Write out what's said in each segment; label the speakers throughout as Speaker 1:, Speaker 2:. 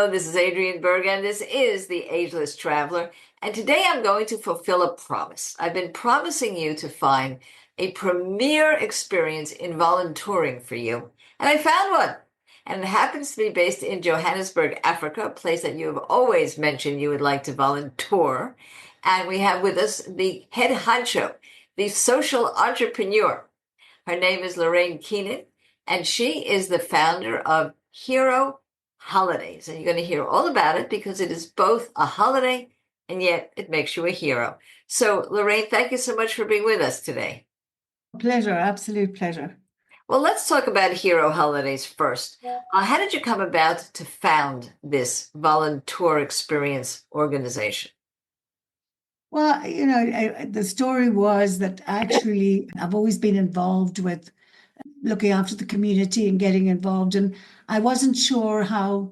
Speaker 1: Hello, this is Adrienne Berg, and this is the Ageless Traveler. And today I'm going to fulfill a promise. I've been promising you to find a premier experience in voluntouring for you, and I found one. And it happens to be based in Johannesburg, Africa, a place that you have always mentioned you would like to voluntour. And we have with us the head honcho, the social entrepreneur. Her name is Lorraine Keenan, and she is the founder of Hero Holidays. And you're going to hear all about it because it is both a holiday and yet it makes you a hero. So, Lorraine, thank you so much for being with us today.
Speaker 2: Pleasure, absolute pleasure.
Speaker 1: Well, let's talk about Hero Holidays first. How did you come about to found this Voluntour Experience organization?
Speaker 2: Well, the story was that actually I've always been involved with looking after the community and getting involved. And I wasn't sure how,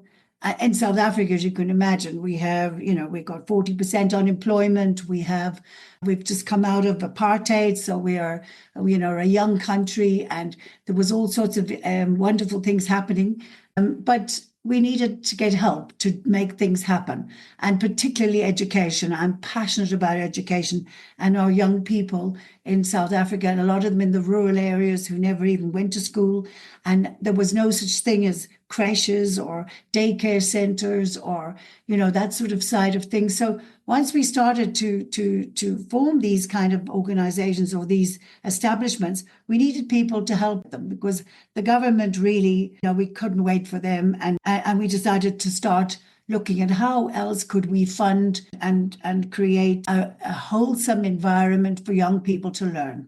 Speaker 2: in South Africa, as you can imagine, we've got 40% unemployment. We've just come out of apartheid. So we are, a young country, and there was all sorts of wonderful things happening. But we needed to get help to make things happen, and particularly education. I'm passionate about education and our young people in South Africa, and a lot of them in the rural areas who never even went to school. And there was no such thing as creches or daycare centers or, that sort of side of things. So once we started to form these kind of organizations or these establishments, we needed people to help them because the government really, we couldn't wait for them. And we decided to start looking at how else could we fund and create a wholesome environment for young people to learn.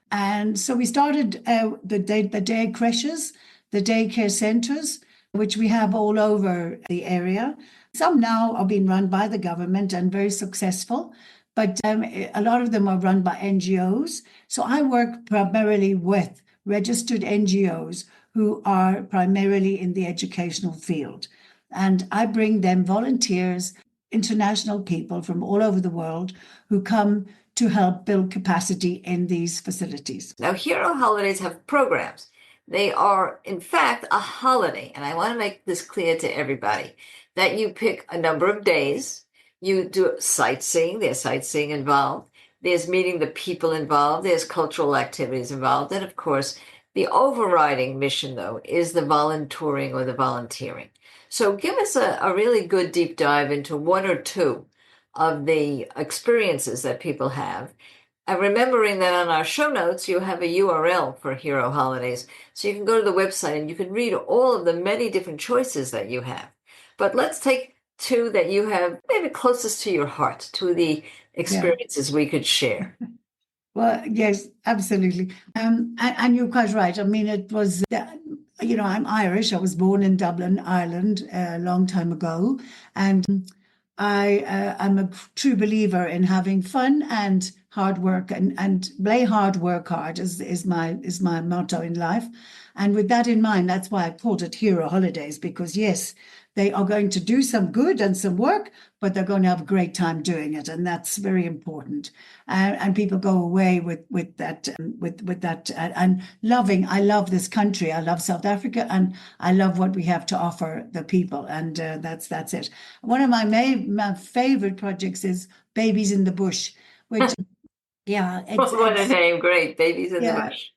Speaker 2: And so we started the day creches, the daycare centers, which we have all over the area. Some now are being run by the government and very successful, but a lot of them are run by NGOs. So I work primarily with registered NGOs who are primarily in the educational field. And I bring them volunteers, international people from all over the world who come to help build capacity in these facilities.
Speaker 1: Now, Hero Holidays have programs. They are, in fact, a holiday. And I want to make this clear to everybody that you pick a number of days. You do sightseeing. There's sightseeing involved. There's meeting the people involved. There's cultural activities involved. And, of course, the overriding mission, though, is the volunteering or the volunteering. So give us a really good deep dive into one or two of the experiences that people have. And remembering that on our show notes, you have a URL for Hero Holidays. So you can go to the website and you can read all of the many different choices that you have. But let's take two that you have maybe closest to your heart, two of the experiences we could share.
Speaker 2: Well, yes, absolutely. And you're quite right. I mean, it was, I'm Irish. I was born in Dublin, Ireland, a long time ago. And I'm a true believer in having fun and hard work and play hard, work hard is my motto in life. And with that in mind, that's why I called it Hero Holidays, because yes, they are going to do some good and some work, but they're going to have a great time doing it, and that's very important. And people go away with that and loving. I love this country. I love South Africa, and I love what we have to offer the people. And that's it. One of my favorite projects is Babies in the Bush, which
Speaker 1: What a name! Great, Babies in the Bush.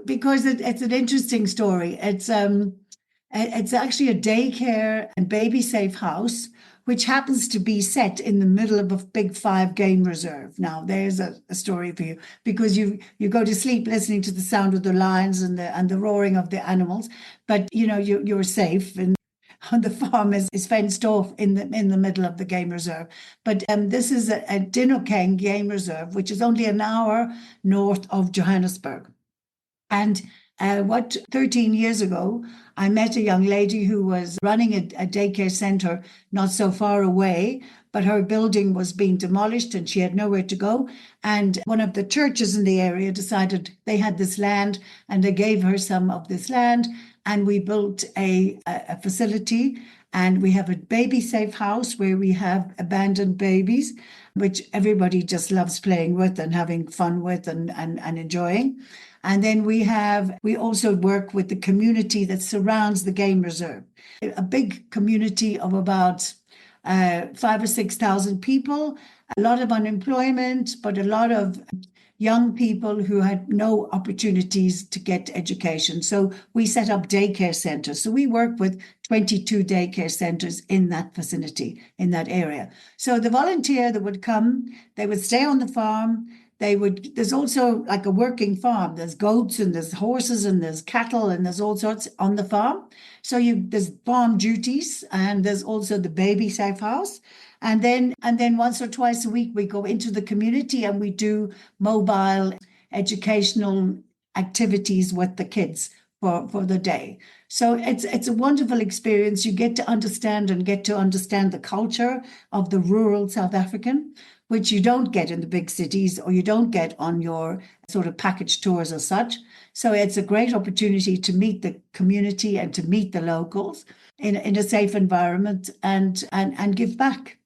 Speaker 2: Because it's an interesting story. It's actually a daycare and baby safe house, which happens to be set in the middle of a big 5 game reserve. Now, there's a story for you, because you go to sleep listening to the sound of the lions and the roaring of the animals, but you're safe, and the farm is fenced off in the middle of the game reserve. But this is a Dinokeng game reserve, which is only an hour north of Johannesburg. And 13 years ago, I met a young lady who was running a daycare center not so far away, but her building was being demolished and she had nowhere to go. And one of the churches in the area decided they had this land, and they gave her some of this land. And we built a facility, and we have a baby safe house where we have abandoned babies, which everybody just loves playing with and having fun with and enjoying. And then we also work with the community that surrounds the game reserve, a big community of about 5 or 6 thousand people, a lot of unemployment, but a lot of young people who had no opportunities to get education. So we set up daycare centers. So we work with 22 daycare centers in that vicinity, in that area. So the volunteer that would come, they would stay on the farm. There's also like a working farm. There's goats and there's horses and there's cattle and there's all sorts on the farm. So there's farm duties, and there's also the baby safe house. And then once or twice a week we go into the community and we do mobile educational activities with the kids for the day. So it's a wonderful experience. You get to understand the culture of the rural South African, which you don't get in the big cities, or you don't get on your sort of package tours as such. So it's a great opportunity to meet the community and to meet the locals in a safe environment and give back.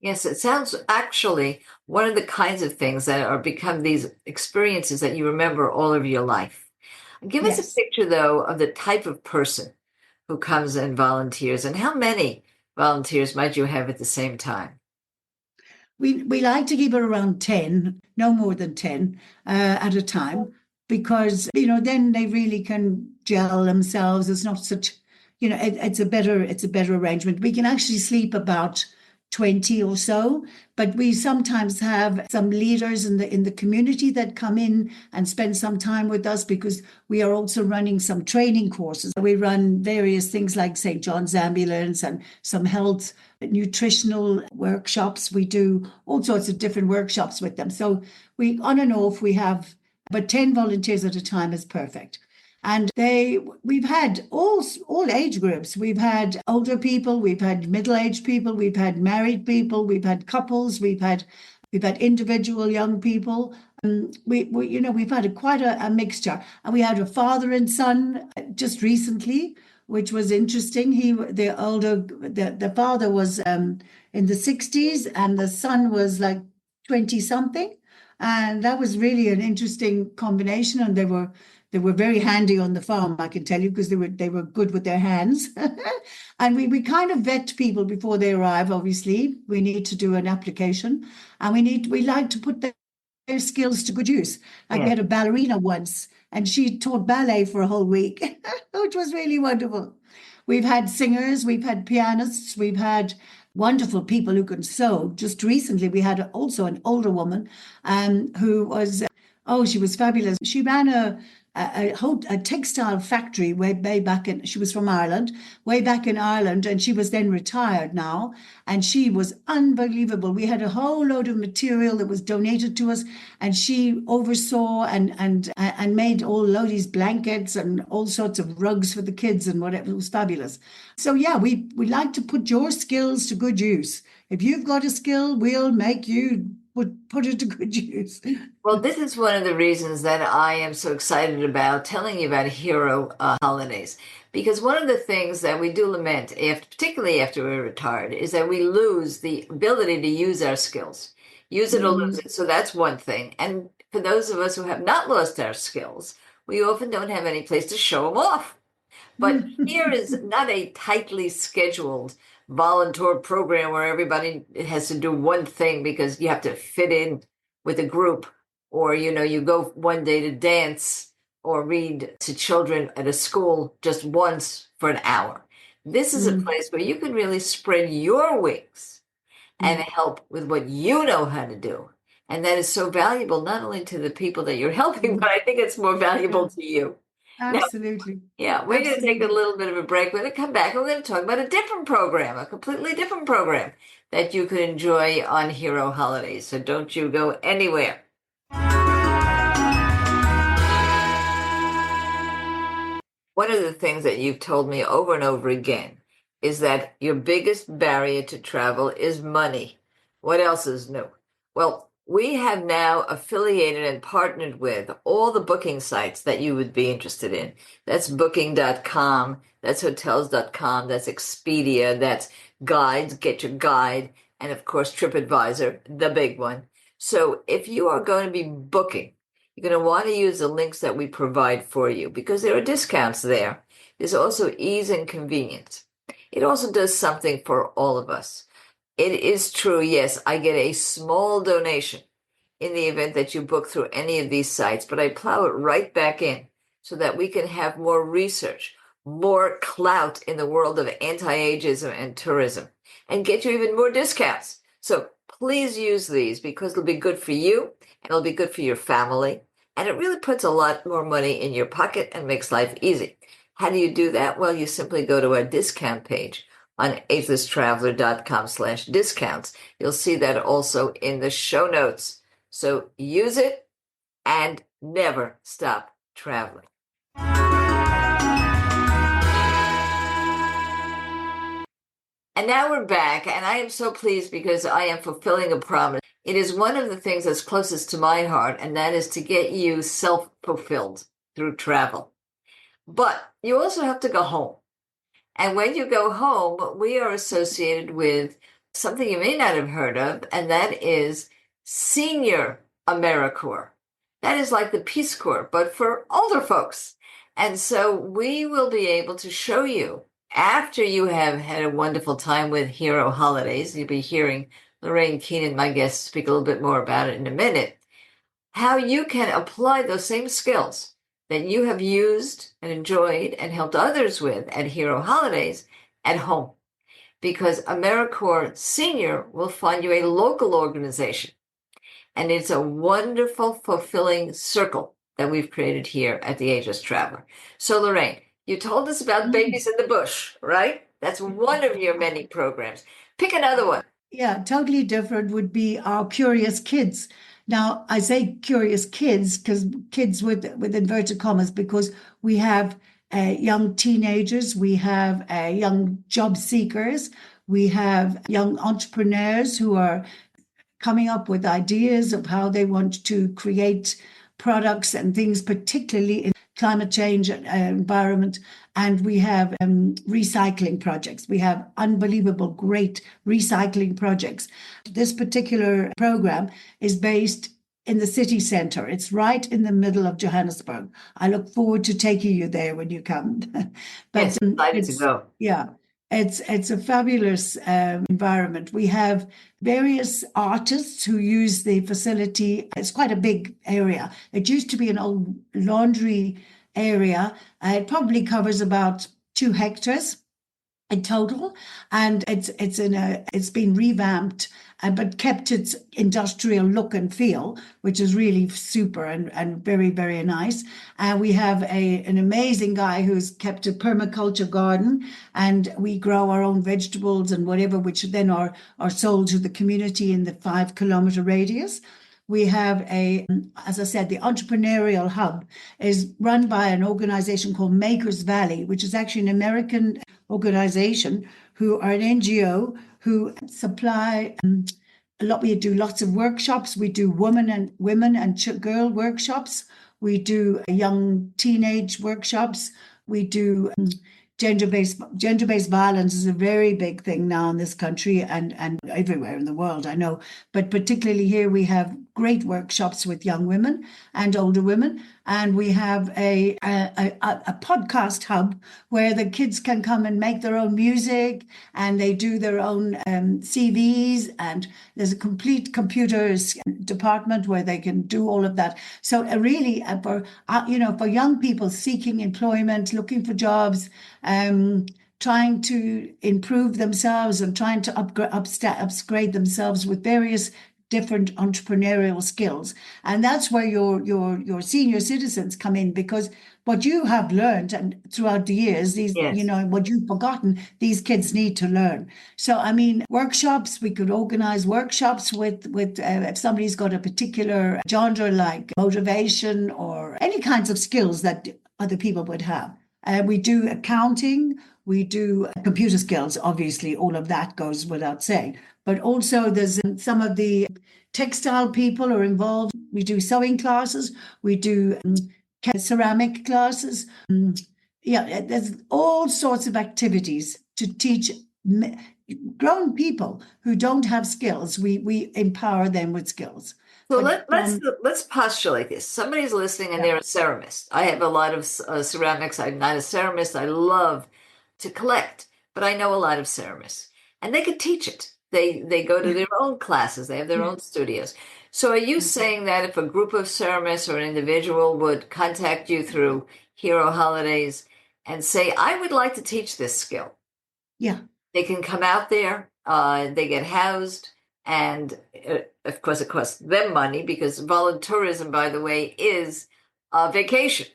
Speaker 1: Yes, it sounds actually one of the kinds of things that are become these experiences that you remember all of your life. Give us a
Speaker 2: Yes.
Speaker 1: picture, though, of the type of person who comes and volunteers, and how many volunteers might you have at the same time?
Speaker 2: We like to keep it around 10, no more than 10 at a time, because, then they really can gel themselves. It's not such, it's a better arrangement. We can actually sleep about 20 or so, but we sometimes have some leaders in the community that come in and spend some time with us, because we are also running some training courses. We run various things like St. John's Ambulance and some health nutritional workshops. We do all sorts of different workshops with them. So we on and off we have, but 10 volunteers at a time is perfect. And we've had all age groups. We've had older people, we've had middle-aged people, we've had married people, we've had couples, we've had individual young people. We've had quite a mixture. And we had a father and son just recently, which was interesting. The father was in the 60s, and the son was like 20 something. And that was really an interesting combination. And they were very handy on the farm, I can tell you, because they were good with their hands. And we kind of vet people before they arrive. Obviously, we need to do an application, and we like to put their skills to good use. Like we
Speaker 1: Yeah.
Speaker 2: had a ballerina once, and she taught ballet for a whole week, which was really wonderful. We've had singers, we've had pianists, we've had wonderful people who can sew. Just recently, we had also an older woman who was, oh, she was fabulous. She ran a textile factory way back in, she was from Ireland, way back in Ireland, and she was then retired now. And she was unbelievable. We had a whole load of material that was donated to us, and she oversaw and made all loadies blankets and all sorts of rugs for the kids and whatever. It was fabulous. So yeah, we like to put your skills to good use. If you've got a skill, we'll make you put it to good use.
Speaker 1: Well, this is one of the reasons that I am so excited about telling you about hero holidays. Because one of the things that we do lament, particularly after we're retired, is that we lose the ability to use our skills. Use it or lose
Speaker 2: Mm,
Speaker 1: it. So that's one thing. And for those of us who have not lost our skills, we often don't have any place to show them off. But here is not a tightly scheduled volunteer program where everybody has to do one thing because you have to fit in with a group, or you go one day to dance or read to children at a school just once for an hour. This is a
Speaker 2: mm,
Speaker 1: place where you can really spread your wings and
Speaker 2: mm.
Speaker 1: help with what you know how to do. And that is so valuable, not only to the people that you're helping, but
Speaker 2: Mm.
Speaker 1: I think it's more
Speaker 2: Yeah,
Speaker 1: valuable to you. Now,
Speaker 2: absolutely.
Speaker 1: yeah, we're going to take a
Speaker 2: Absolutely.
Speaker 1: little bit of a break. We're going to come back. We're going to talk about a different program, a completely different program that you could enjoy on Hero Holidays. So don't you go anywhere. One of the things that you've told me over and over again is that your biggest barrier to travel is money. What else is new? Well, we have now affiliated and partnered with all the booking sites that you would be interested in. That's booking.com, that's hotels.com, that's Expedia, that's guides, get your guide, and of course TripAdvisor, the big one. So if you are going to be booking, You're going to want to use the links that we provide for you because there are discounts there. There's also ease and convenience. It also does something for all of us. It is true, yes, I get a small donation in the event that you book through any of these sites, but I plow it right back in so that we can have more research, more clout in the world of anti-ageism and tourism, and get you even more discounts. So please use these because it'll be good for you and it'll be good for your family. And it really puts a lot more money in your pocket and makes life easy. How do you do that? Well, you simply go to our discount page on agelesstraveler.com/discounts. You'll see that also in the show notes. So use it and never stop traveling. And now we're back, and I am so pleased because I am fulfilling a promise. It is one of the things that's closest to my heart, and that is to get you self-fulfilled through travel. But you also have to go home. And when you go home, we are associated with something you may not have heard of, and that is Senior AmeriCorps. That is like the Peace Corps, but for older folks. And so we will be able to show you after you have had a wonderful time with Hero Holidays. You'll be hearing Lorraine Keenan, my guest, speak a little bit more about it in a minute, how you can apply those same skills that you have used and enjoyed and helped others with at Hero Holidays at home. Because AmeriCorps Senior will find you a local organization. And it's a wonderful, fulfilling circle that we've created here at the Ageless Traveler. So, Lorraine, you told us about Babies in the Bush, right? That's one of your many programs. Pick another one.
Speaker 2: Yeah, totally different would be our Curious Kids. Now, I say curious kids because kids with inverted commas, because we have young teenagers, we have young job seekers, we have young entrepreneurs who are coming up with ideas of how they want to create products and things, particularly in climate change and environment. And we have recycling projects. We have unbelievable, great recycling projects. This particular program is based in the city centre. It's right in the middle of Johannesburg. I look forward to taking you there when you come.
Speaker 1: Yes, excited to go.
Speaker 2: Yeah, it's a fabulous environment. We have various artists who use the facility. It's quite a big area. It used to be an old laundry area. It probably covers about 2 hectares in total, and it's been revamped, but kept its industrial look and feel, which is really super and very, very nice. And we have an amazing guy who's kept a permaculture garden, and we grow our own vegetables and whatever, which then are sold to the community in the 5-kilometer radius. We have as I said, the entrepreneurial hub is run by an organization called Makers Valley, which is actually an American organization who are an NGO who supply a lot. We do lots of workshops. We do women and girl workshops. We do young teenage workshops. We do gender-based violence is a very big thing now in this country and everywhere in the world, I know. But particularly here, we have great workshops with young women and older women. And we have a podcast hub where the kids can come and make their own music, and they do their own CVs, and there's a complete computers department where they can do all of that. So really for young people seeking employment, looking for jobs, trying to improve themselves and trying to upgrade themselves with various different entrepreneurial skills. And that's where your senior citizens come in, because what you have learned and throughout the years, what you've forgotten, these kids need to learn. So, I mean, workshops, we could organize workshops with if somebody's got a particular genre like motivation or any kinds of skills that other people would have. We do accounting, we do computer skills, obviously, all of that goes without saying. But also there's some of the textile people are involved. We do sewing classes, we do ceramic classes. There's all sorts of activities to teach grown people who don't have skills. We empower them with skills.
Speaker 1: So
Speaker 2: But
Speaker 1: let's postulate this. Somebody's listening and
Speaker 2: yeah,
Speaker 1: they're a ceramist. I have a lot of ceramics. I'm not a ceramist. I love to collect, but I know a lot of ceramists, and they could teach it. They go to
Speaker 2: yeah,
Speaker 1: their own classes. They have their
Speaker 2: yeah,
Speaker 1: own studios. So are you
Speaker 2: yeah,
Speaker 1: saying that if a group of ceramists or an individual would contact you through Hero Holidays and say, "I would like to teach this skill,"
Speaker 2: yeah,
Speaker 1: they can come out there, they get housed, and of course, it costs them money because voluntourism, by the way, is a vacation.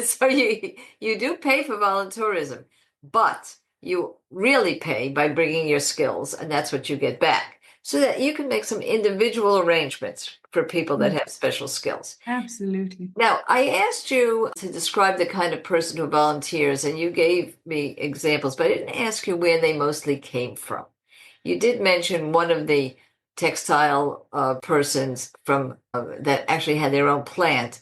Speaker 1: So you do pay for voluntourism, but you really pay by bringing your skills, and that's what you get back. So that you can make some individual arrangements for people that
Speaker 2: yeah,
Speaker 1: have special skills.
Speaker 2: absolutely.
Speaker 1: Now, I asked you to describe the kind of person who volunteers, and you gave me examples, but I didn't ask you where they mostly came from. You did mention one of the textile persons from that actually had their own plant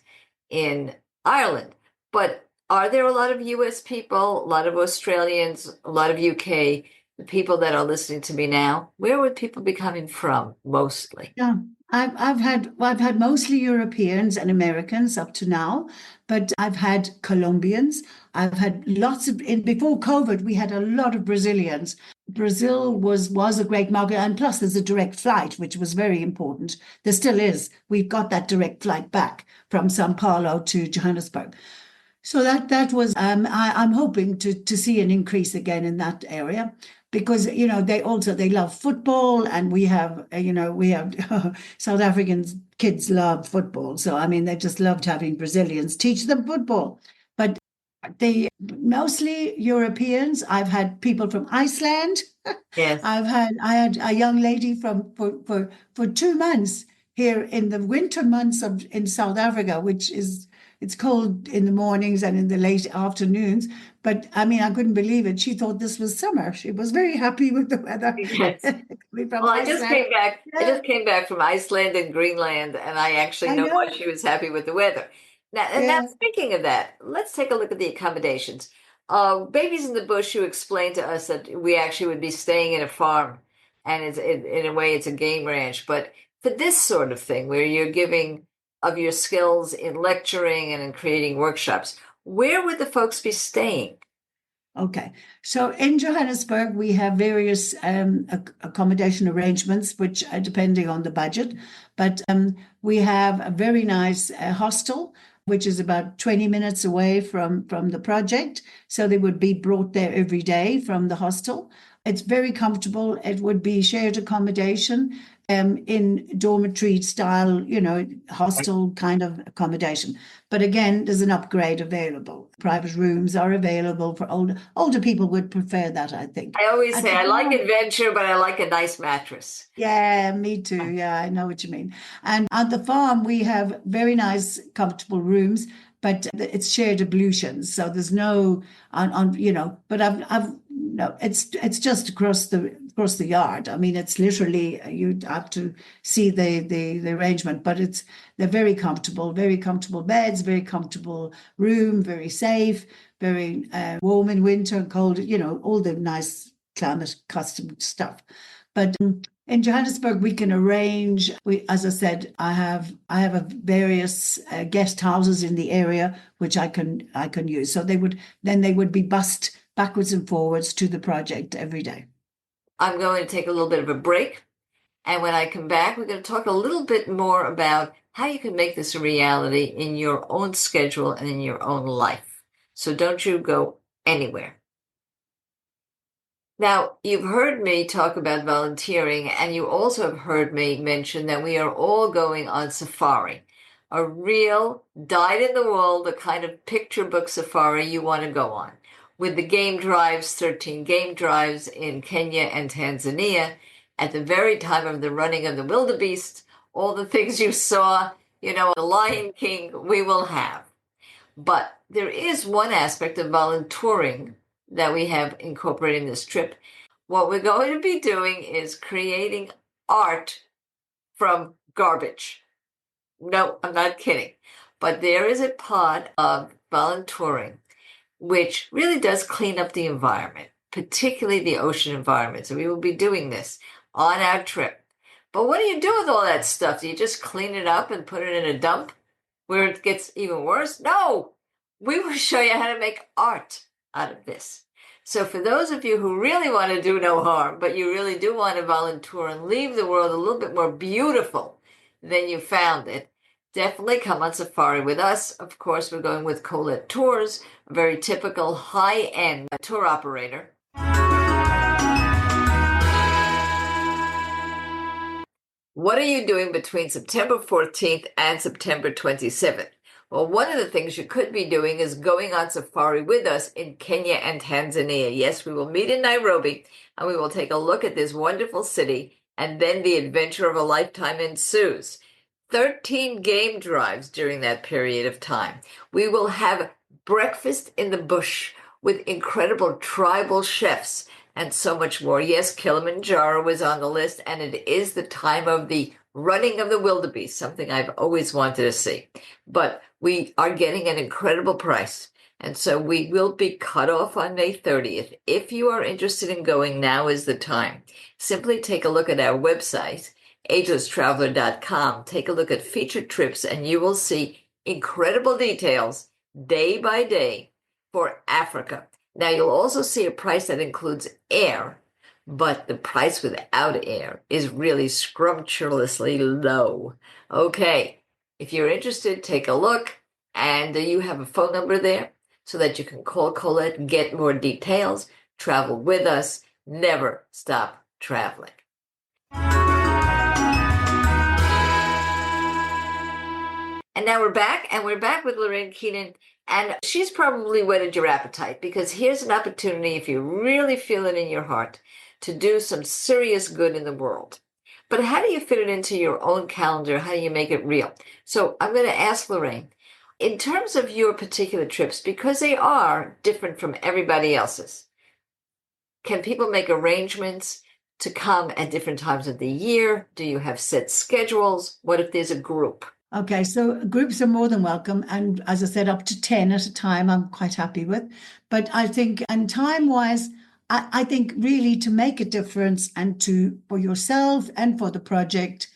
Speaker 1: in Ireland, but are there a lot of US people, a lot of Australians, a lot of UK, the people that are listening to me now? Where would people be coming from mostly?
Speaker 2: Yeah, I've had mostly Europeans and Americans up to now, but I've had Colombians. I've had lots of in before COVID, we had a lot of Brazilians. Brazil was a great market, and plus there's a direct flight, which was very important. There still is. We've got that direct flight back from Sao Paulo to Johannesburg. So that was I'm hoping to see an increase again in that area because they love football and we have South African kids love football. So I mean they just loved having Brazilians teach them football. But they mostly Europeans. I've had people from Iceland.
Speaker 1: Yes.
Speaker 2: I had a young lady from for 2 months here in the winter months of in South Africa, which is it's cold in the mornings and in the late afternoons. But I mean, I couldn't believe it. She thought this was summer. She was very happy with the weather
Speaker 1: Yes.
Speaker 2: coming from
Speaker 1: Well, I just
Speaker 2: Iceland.
Speaker 1: came back. I
Speaker 2: Yeah,
Speaker 1: just came back from Iceland and Greenland, and I actually
Speaker 2: I
Speaker 1: know why
Speaker 2: know.
Speaker 1: she was happy with the weather. Now,
Speaker 2: Yeah.
Speaker 1: speaking of that, let's take a look at the accommodations. Babies in the Bush, you explained to us that we actually would be staying in a farm, and in a way, it's a game ranch. But for this sort of thing, where you're giving of your skills in lecturing and in creating workshops, where would the folks be staying?
Speaker 2: Okay. So in Johannesburg, we have various accommodation arrangements, which are depending on the budget. But we have a very nice hostel, which is about 20 minutes away from the project. So they would be brought there every day from the hostel. It's very comfortable. It would be shared accommodation in dormitory style, hostel kind of accommodation. But again, there's an upgrade available. Private rooms are available for older people would prefer that, I think.
Speaker 1: I always
Speaker 2: At
Speaker 1: say
Speaker 2: the
Speaker 1: I like
Speaker 2: farm,
Speaker 1: adventure, but I like a nice mattress.
Speaker 2: yeah, me too. Yeah, I know what you mean. And at the farm, we have very nice, comfortable rooms, but it's shared ablutions. So there's no but I've no, it's just across the yard. I mean, it's literally you have to see the arrangement, but they're very comfortable beds, very comfortable room, very safe, very warm in winter, cold, all the nice climate custom stuff. But in Johannesburg, we can arrange. As I said, I have a various guest houses in the area which I can use. So they would be bussed backwards and forwards to the project every day.
Speaker 1: I'm going to take a little bit of a break. And when I come back, we're going to talk a little bit more about how you can make this a reality in your own schedule and in your own life. So don't you go anywhere. Now, you've heard me talk about volunteering, and you also have heard me mention that we are all going on safari, a real dyed in the wool, the kind of picture book safari you want to go on, with the game drives, 13 game drives in Kenya and Tanzania, at the very time of the running of the wildebeest, all the things you saw, the Lion King, we will have. But there is one aspect of volunteering that we have incorporated in this trip. What we're going to be doing is creating art from garbage. No, I'm not kidding. But there is a pod of volunteering which really does clean up the environment, particularly the ocean environment. So we will be doing this on our trip. But what do you do with all that stuff? Do you just clean it up and put it in a dump where it gets even worse? No, we will show you how to make art out of this. So for those of you who really want to do no harm, but you really do want to volunteer and leave the world a little bit more beautiful than you found it, definitely come on safari with us. Of course, we're going with Colette Tours, a very typical high-end tour operator. What are you doing between September 14th and September 27th? Well, one of the things you could be doing is going on safari with us in Kenya and Tanzania. Yes, we will meet in Nairobi and we will take a look at this wonderful city, and then the adventure of a lifetime ensues. 13 game drives during that period of time. We will have breakfast in the bush with incredible tribal chefs and so much more. Yes, Kilimanjaro is on the list, and it is the time of the running of the wildebeest, something I've always wanted to see. But we are getting an incredible price, and so we will be cut off on May 30th. If you are interested in going, now is the time. Simply take a look at our website, agelesstraveler.com. Take a look at featured trips, and you will see incredible details day by day for Africa. Now, you'll also see a price that includes air, but the price without air is really scrumptiously low. Okay, if you're interested, take a look, and you have a phone number there so that you can call Colette, get more details, travel with us, never stop traveling. And now we're back, and we're back with Lorraine Keenan, and she's probably whetted your appetite, because here's an opportunity, if you really feel it in your heart, to do some serious good in the world. But how do you fit it into your own calendar? How do you make it real? So I'm going to ask Lorraine, in terms of your particular trips, because they are different from everybody else's, can people make arrangements to come at different times of the year? Do you have set schedules? What if there's a group?
Speaker 2: Okay, so groups are more than welcome. And as I said, up to 10 at a time, I'm quite happy with. But I think, and time-wise, I think really to make a difference and for yourself and for the project,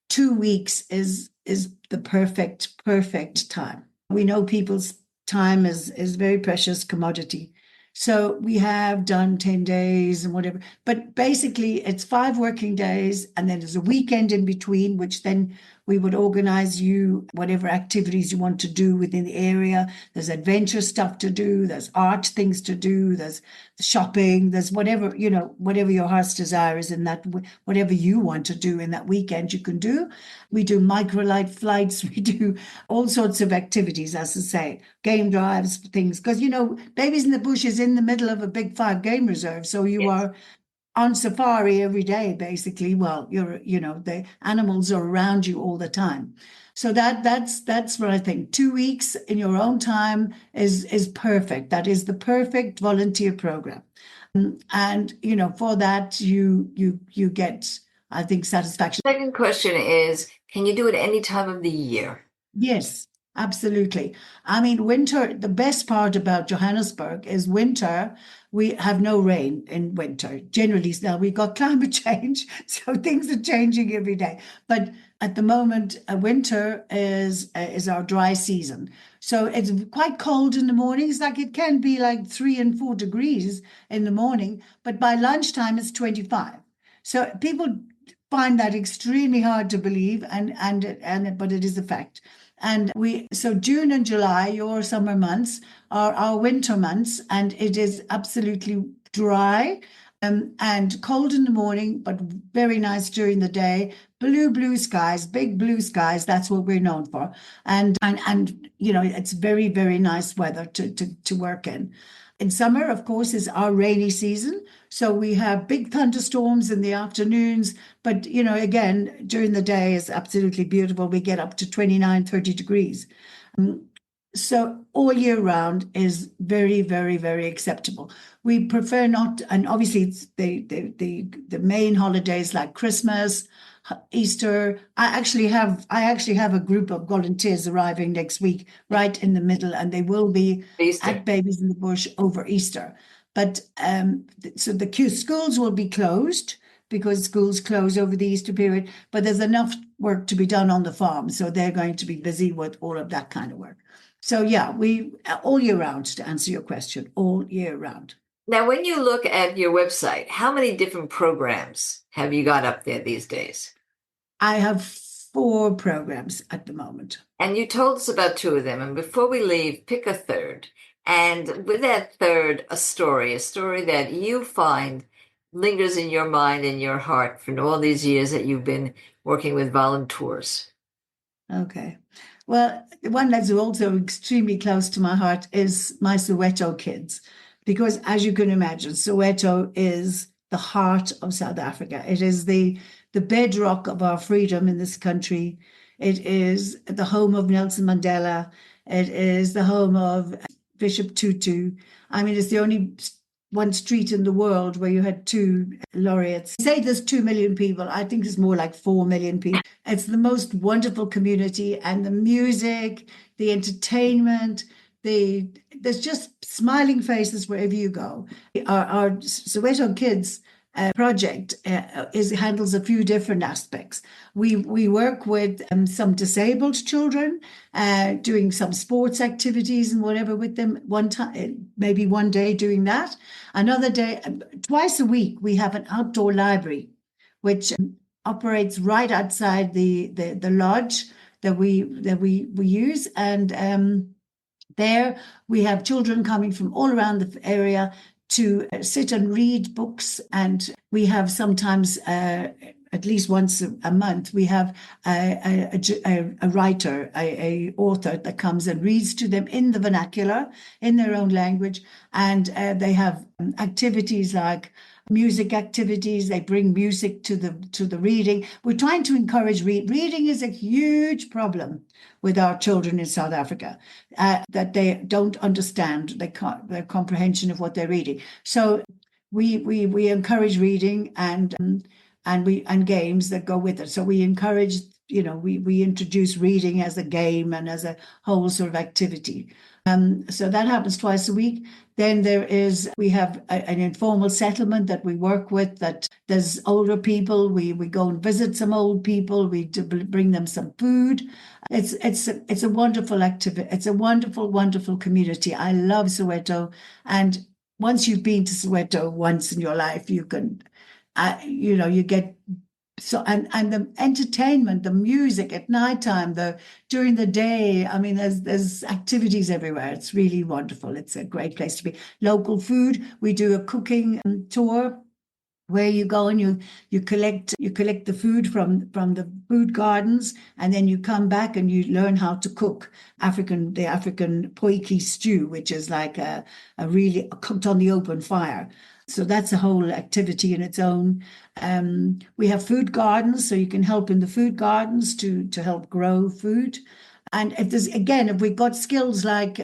Speaker 2: 2 weeks is the perfect time. We know people's time is very precious commodity. So we have done 10 days and whatever, but basically it's 5 working days, and then there's a weekend in between, which then we would organize you whatever activities you want to do within the area. There's adventure stuff to do, there's art things to do, there's shopping, there's whatever, whatever your heart's desire is in that, whatever you want to do in that weekend, you can do. We do microlight flights, we do all sorts of activities, as I say, game drives, things, because, Babies in the Bush is in the middle of a big 5 game reserve. So you are on safari every day, basically. Well, the animals are around you all the time. So that's what I think. 2 weeks in your own time is perfect. That is the perfect volunteer program. And for that you get, I think, satisfaction.
Speaker 1: Second question is, can you do it any time of the year?
Speaker 2: Yes, absolutely. I mean, winter, the best part about Johannesburg is winter. We have no rain in winter. Generally, now we've got climate change, so things are changing every day. But at the moment, winter is our dry season. So it's quite cold in the mornings. Like it can be like 3 and 4 degrees in the morning, but by lunchtime it's 25. So people find that extremely hard to believe, but it is a fact. And so June and July, your summer months, are our winter months, and it is absolutely dry and cold in the morning, but very nice during the day. Blue skies, big blue skies. That's what we're known for. And it's very, very nice weather to work in. In summer, of course, is our rainy season. So we have big thunderstorms in the afternoons. But, again, during the day is absolutely beautiful. We get up to 29, 30 degrees. So all year round is very, very, very acceptable. We prefer not, and obviously it's the main holidays like Christmas, Easter. I actually have a group of volunteers arriving next week, right in the middle, and they will be
Speaker 1: Easter.
Speaker 2: at Babies in the Bush over Easter. But so the schools will be closed because schools close over the Easter period, but there's enough work to be done on the farm. So they're going to be busy with all of that kind of work. So yeah, we all year round, to answer your question, all year round.
Speaker 1: Now, when you look at your website, how many different programs have you got up there these days?
Speaker 2: I have 4 programs at the moment.
Speaker 1: And you told us about 2 of them. And before we leave, pick a third. And with that third, a story that you find lingers in your mind and your heart from all these years that you've been working with volunteers.
Speaker 2: Okay. Well, the one that's also extremely close to my heart is my Soweto kids, because as you can imagine, Soweto is the heart of South Africa. It is the bedrock of our freedom in this country. It is the home of Nelson Mandela. It is the home of Bishop Tutu. I mean, it's the only one street in the world where you had 2 laureates. Say there's 2 million people. I think it's more like 4 million people. It's the most wonderful community, and the music, the entertainment, there's just smiling faces wherever you go. Our Soweto Kids project handles a few different aspects. We work with some disabled children, doing some sports activities and whatever with them. One time, maybe one day doing that. Another day, twice a week, we have an outdoor library, which operates right outside the lodge that we use, and there we have children coming from all around the area to sit and read books. And we have sometimes, at least once a month, we have a writer, a author that comes and reads to them in the vernacular, in their own language. And they have activities like music activities. They bring music to the reading. We're trying to encourage reading is a huge problem with our children in South Africa, that they don't understand their comprehension of what they're reading. So we encourage reading and games that go with it. So we encourage, we introduce reading as a game and as a whole sort of activity. So that happens twice a week. Then we have an informal settlement that we work with, that there's older people. We go and visit some old people. We bring them some food. It's a wonderful activity. It's a wonderful, wonderful community. I love Soweto. And once you've been to Soweto once in your life, you can, you get so, and the entertainment, the music at nighttime, during the day. I mean, there's activities everywhere. It's really wonderful. It's a great place to be. Local food. We do a cooking tour where you go and you collect the food from the food gardens, and then you come back and you learn how to cook the African potjie stew, which is like a really cooked on the open fire. So that's a whole activity in its own. We have food gardens, so you can help in the food gardens to help grow food. And if we've got skills like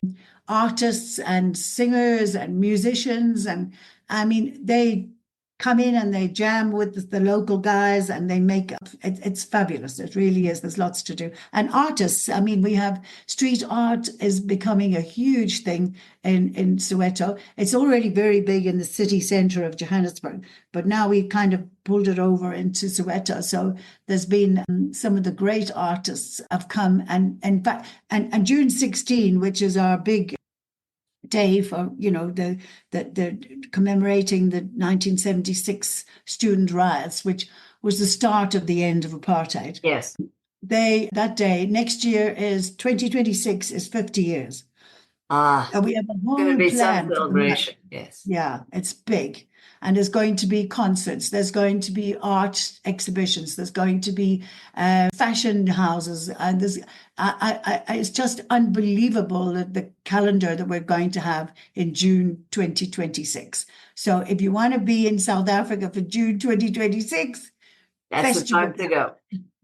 Speaker 2: artists and singers and musicians, and I mean, they come in and they jam with the local guys and they make up. It's fabulous. It really is. There's lots to do. And artists, I mean, we have street art is becoming a huge thing in Soweto. It's already very big in the city centre of Johannesburg, but now we've kind of pulled it over into Soweto. So there's been some of the great artists have come, and in fact, and June 16, which is our big day for the commemorating the 1976 student riots, which was the start of the end of apartheid.
Speaker 1: Yes.
Speaker 2: That day next year is 2026 is 50 years. And we have a whole
Speaker 1: going to be
Speaker 2: plan
Speaker 1: some celebration. Yes.
Speaker 2: Yeah, it's big. And there's going to be concerts. There's going to be art exhibitions. There's going to be fashion houses. And it's just unbelievable the calendar that we're going to have in June 2026. So if you want to be in South Africa for June 2026,
Speaker 1: that's the time to go.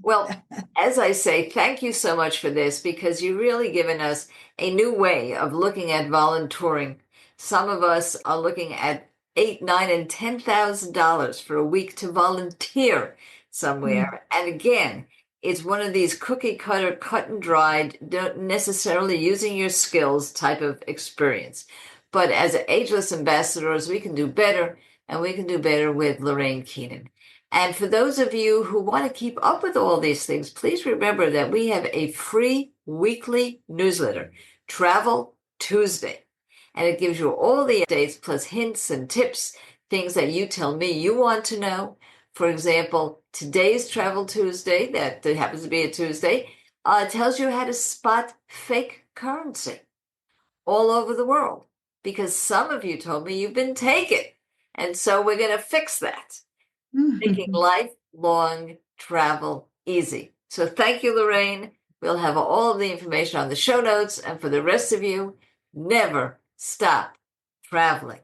Speaker 1: Well, as I say, thank you so much for this, because you've really given us a new way of looking at volunteering. Some of us are looking at $8,000, $9,000, and $10,000 for a week to volunteer somewhere. And again, it's one of these cookie cutter, cut and dried, don't necessarily using your skills type of experience. But as Ageless ambassadors, we can do better, and we can do better with Lorraine Keenan. And for those of you who want to keep up with all these things, please remember that we have a free weekly newsletter, Travel Tuesday. And it gives you all the updates plus hints and tips, things that you tell me you want to know. For example, today's Travel Tuesday, that happens to be a Tuesday, tells you how to spot fake currency all over the world, because some of you told me you've been taken. And so we're going to fix that, making lifelong travel easy. So thank you, Lorraine. We'll have all of the information on the show notes. And for the rest of you, never stop traveling.